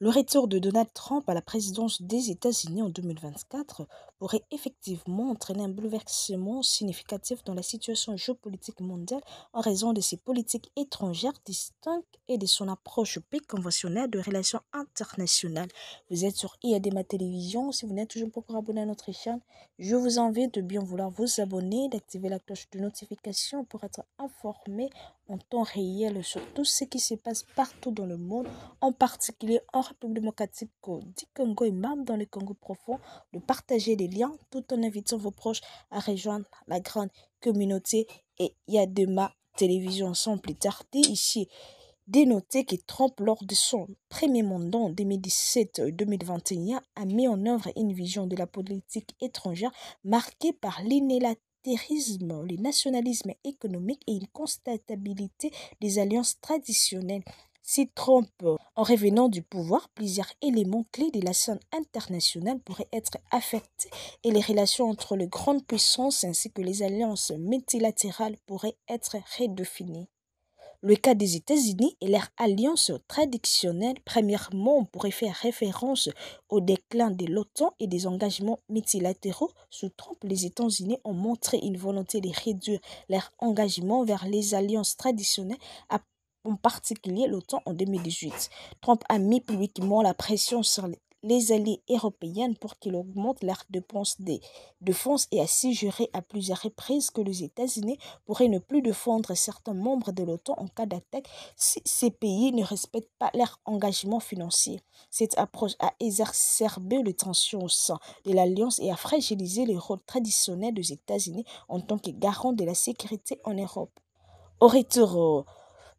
Le retour de Donald Trump à la présidence des États-Unis en 2024 pourrait effectivement entraîner un bouleversement significatif dans la situation géopolitique mondiale en raison de ses politiques étrangères distinctes et de son approche peu conventionnelle de relations internationales. Vous êtes sur IADMA Télévision. Si vous n'êtes toujours pas encore abonné à notre chaîne, je vous invite de bien vouloir vous abonner, d'activer la cloche de notification pour être informé en temps réel sur tout ce qui se passe partout dans le monde, en particulier en République démocratique du Congo et même dans le Congo profond, de partager les liens tout en invitant vos proches à rejoindre la grande communauté et IADMA Télévision. Sans plus tarder, ici, dénoter que Trump, lors de son premier mandat en 2017-2021, a mis en œuvre une vision de la politique étrangère marquée par l'unilatérisme, le nationalisme économique et une constatabilité des alliances traditionnelles. Si Trump, en revenant du pouvoir, plusieurs éléments clés de la scène internationale pourraient être affectés et les relations entre les grandes puissances ainsi que les alliances multilatérales pourraient être redéfinies. Le cas des États-Unis et leur alliance traditionnelle, premièrement, on pourrait faire référence au déclin de l'OTAN et des engagements multilatéraux. Sous Trump, les États-Unis ont montré une volonté de réduire leur engagement vers les alliances traditionnelles, en particulier l'OTAN en 2018. Trump a mis publiquement la pression sur les alliés européens pour qu'ils augmentent leurs dépenses de défense et a suggéré à plusieurs reprises que les États-Unis pourraient ne plus défendre certains membres de l'OTAN en cas d'attaque si ces pays ne respectent pas leurs engagements financiers. Cette approche a exacerbé les tensions au sein de l'Alliance et a fragilisé le rôle traditionnel des États-Unis en tant que garant de la sécurité en Europe. Au retour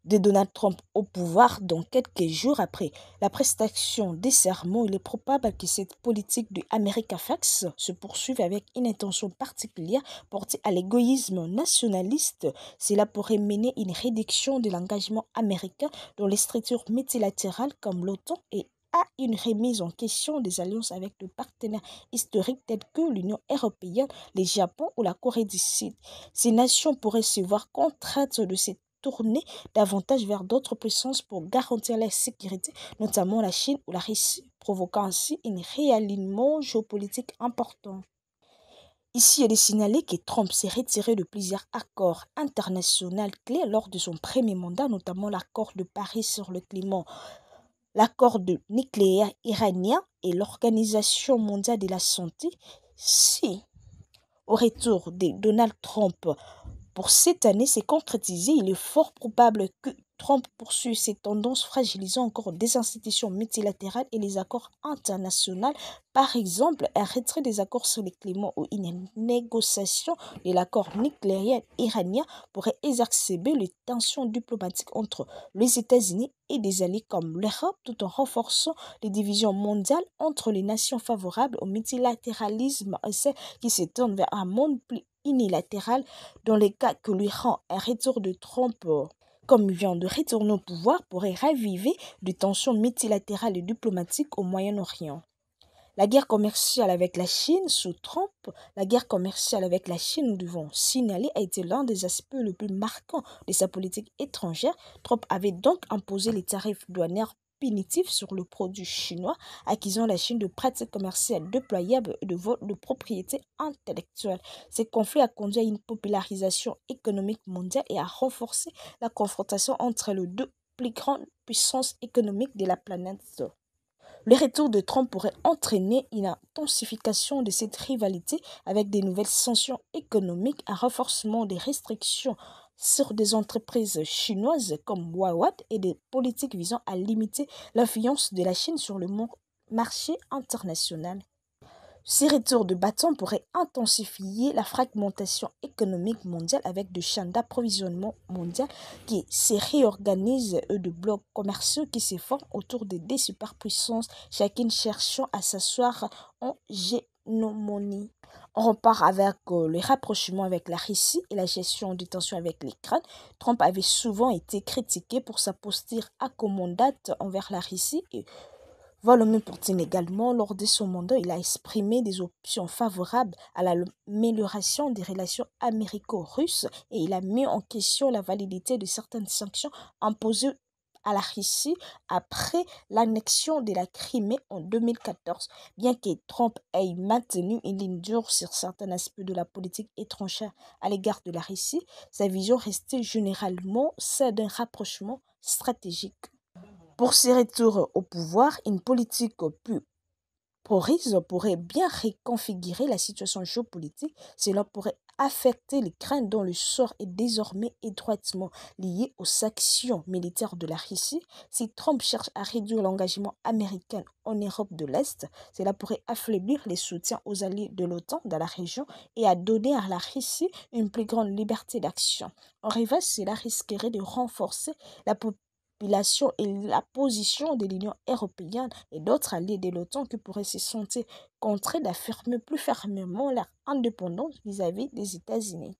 de Donald Trump au pouvoir dans quelques jours après la prestation des sermons, il est probable que cette politique de America First se poursuive avec une intention particulière portée à l'égoïsme nationaliste. Cela pourrait mener à une réduction de l'engagement américain dans les structures multilatérales comme l'OTAN et à une remise en question des alliances avec des partenaires historiques tels que l'Union européenne, le Japon ou la Corée du Sud. Ces nations pourraient se voir contraintes de cette tourner davantage vers d'autres puissances pour garantir la sécurité, notamment la Chine ou la Russie, provoquant ainsi un réalignement géopolitique important. Ici, il est signalé que Trump s'est retiré de plusieurs accords internationaux clés lors de son premier mandat, notamment l'accord de Paris sur le climat, l'accord de nucléaire iranien et l'Organisation mondiale de la santé. Si, au retour de Donald Trump, pour cette année s'est concrétisé, il est fort probable que Trump poursuive ces tendances fragilisant encore des institutions multilatérales et les accords internationaux. Par exemple, un retrait des accords sur le climat ou une négociation de l'accord nucléaire iranien pourrait exacerber les tensions diplomatiques entre les États-Unis et des alliés comme l'Europe, tout en renforçant les divisions mondiales entre les nations favorables au multilatéralisme et celles qui se tournent vers un monde plus unilatéral. Dans le cas que l'Iran, un retour de Trump comme il vient de retourner au pouvoir, pourrait raviver des tensions multilatérales et diplomatiques au Moyen-Orient. La guerre commerciale avec la Chine sous Trump, la guerre commerciale avec la Chine, nous devons signaler, a été l'un des aspects les plus marquants de sa politique étrangère. Trump avait donc imposé les tarifs douaniers punitifs sur le produit chinois, accusant la Chine de pratiques commerciales déployables et de vol de propriété intellectuelle. Ce conflit a conduit à une popularisation économique mondiale et a renforcé la confrontation entre les deux plus grandes puissances économiques de la planète. Le retour de Trump pourrait entraîner une intensification de cette rivalité avec des nouvelles sanctions économiques, un renforcement des restrictions sur des entreprises chinoises comme Huawei et des politiques visant à limiter l'influence de la Chine sur le marché international. Ces retours de bâton pourraient intensifier la fragmentation économique mondiale avec des chaînes d'approvisionnement mondiales qui se réorganisent et de blocs commerciaux qui se forment autour de des superpuissances, chacune cherchant à s'asseoir en génomonie. On repart avec le rapprochement avec la Russie et la gestion des tensions avec l'Ukraine. Trump avait souvent été critiqué pour sa posture accommodante envers la Russie et Vladimir Poutine également, lors de son mandat, il a exprimé des options favorables à l'amélioration des relations américo-russes et il a mis en question la validité de certaines sanctions imposées à la Russie après l'annexion de la Crimée en 2014. Bien que Trump ait maintenu une ligne dure sur certains aspects de la politique étrangère à l'égard de la Russie, sa vision restait généralement celle d'un rapprochement stratégique. Pour ses retours au pouvoir, une politique plus Boris pourrait bien reconfigurer la situation géopolitique. Cela pourrait affecter l'Ukraine dont le sort est désormais étroitement lié aux sanctions militaires de la Russie. Si Trump cherche à réduire l'engagement américain en Europe de l'Est, cela pourrait affaiblir les soutiens aux alliés de l'OTAN dans la région et à donner à la Russie une plus grande liberté d'action. En revanche, cela risquerait de renforcer la et la position de l'Union européenne et d'autres alliés de l'OTAN qui pourraient se sentir contraints d'affirmer plus fermement leur indépendance vis-à-vis des États-Unis.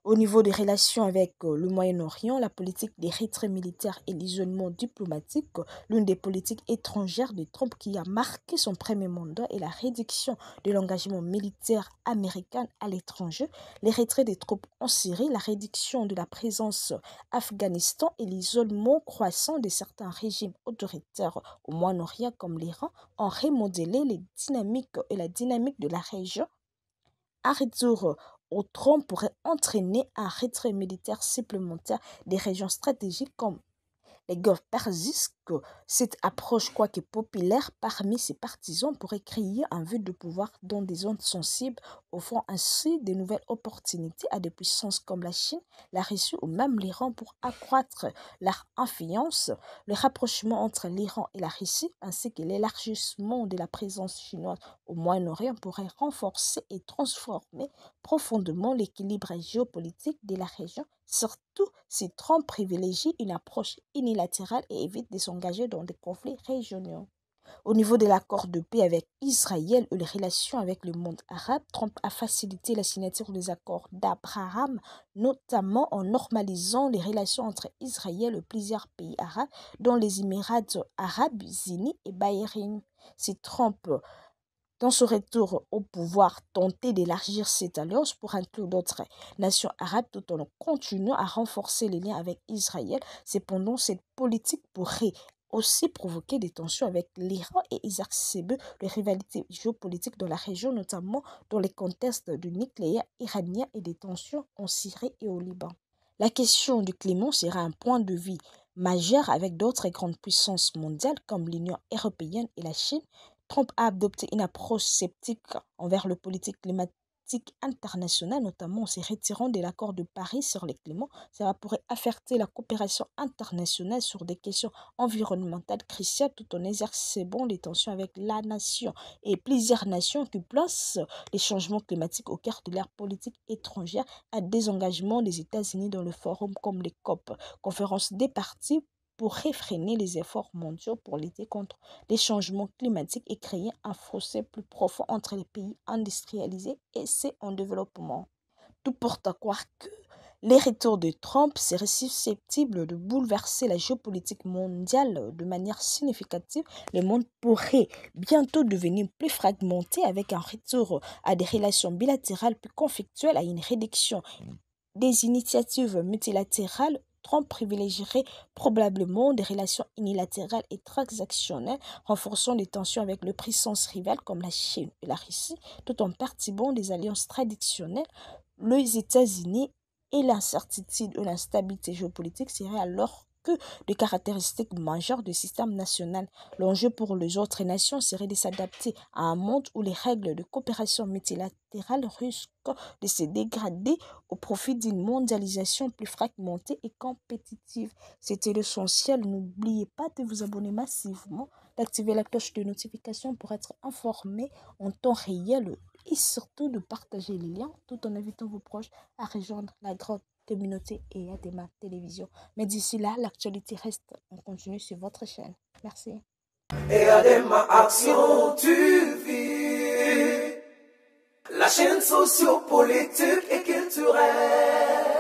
Au niveau des relations avec le Moyen-Orient, la politique des retraits militaires et l'isolement diplomatique, l'une des politiques étrangères de Trump qui a marqué son premier mandat est la réduction de l'engagement militaire américain à l'étranger, les retraits des troupes en Syrie, la réduction de la présence Afghanistan et l'isolement croissant de certains régimes autoritaires au Moyen-Orient comme l'Iran ont remodélé les dynamiques et la dynamique de la région. Un retour au trône pourrait entraîner un retrait militaire supplémentaire des régions stratégiques comme les Golfe Persiques. Cette approche, quoique populaire parmi ses partisans, pourrait créer un vide de pouvoir dans des zones sensibles, offrant ainsi de nouvelles opportunités à des puissances comme la Chine, la Russie ou même l'Iran pour accroître leur influence. Le rapprochement entre l'Iran et la Russie, ainsi que l'élargissement de la présence chinoise au Moyen-Orient pourrait renforcer et transformer profondément l'équilibre géopolitique de la région, surtout si Trump privilégie une approche unilatérale et évite de s'engager dans des conflits régionaux. Au niveau de l'accord de paix avec Israël ou les relations avec le monde arabe, Trump a facilité la signature des accords d'Abraham, notamment en normalisant les relations entre Israël et plusieurs pays arabes, dont les Émirats arabes unis et Bahreïn. Si Trump dans son retour au pouvoir, tenter d'élargir cette alliance pour inclure d'autres nations arabes tout en continuant à renforcer les liens avec Israël. Cependant, cette politique pourrait aussi provoquer des tensions avec l'Iran et exacerber les rivalités géopolitiques dans la région, notamment dans les contextes du nucléaire iranien et des tensions en Syrie et au Liban. La question du climat sera un point de vue majeur avec d'autres grandes puissances mondiales comme l'Union européenne et la Chine. Trump a adopté une approche sceptique envers la politique climatique internationale, notamment en se retirant de l'accord de Paris sur le climat. Cela pourrait affecter la coopération internationale sur des questions environnementales cruciales tout en exacerbant les tensions avec la nation et plusieurs nations qui placent les changements climatiques au cœur de leur politique étrangère, un désengagement des États-Unis dans le forum comme les COP, conférences des partis, pour réfréner les efforts mondiaux pour lutter contre les changements climatiques et créer un fossé plus profond entre les pays industrialisés et ceux en développement. Tout porte à croire que les retours de Trump seraient susceptibles de bouleverser la géopolitique mondiale de manière significative. Le monde pourrait bientôt devenir plus fragmenté avec un retour à des relations bilatérales plus conflictuelles, à une réduction des initiatives multilatérales. Trump privilégierait probablement des relations unilatérales et transactionnelles, renforçant les tensions avec les puissances rivales comme la Chine et la Russie, tout en perturbant des alliances traditionnelles. Les États-Unis et l'incertitude ou l'instabilité géopolitique seraient alors que des caractéristiques majeures du système national. L'enjeu pour les autres nations serait de s'adapter à un monde où les règles de coopération multilatérale risquent de se dégrader au profit d'une mondialisation plus fragmentée et compétitive. C'était l'essentiel. N'oubliez pas de vous abonner massivement, d'activer la cloche de notification pour être informé en temps réel et surtout de partager les liens tout en invitant vos proches à rejoindre la grande communauté et Adema Télévision. Mais d'ici là, l'actualité reste en continu sur votre chaîne. Merci. Et Adema Action TV, la chaîne sociopolitique et culturelle.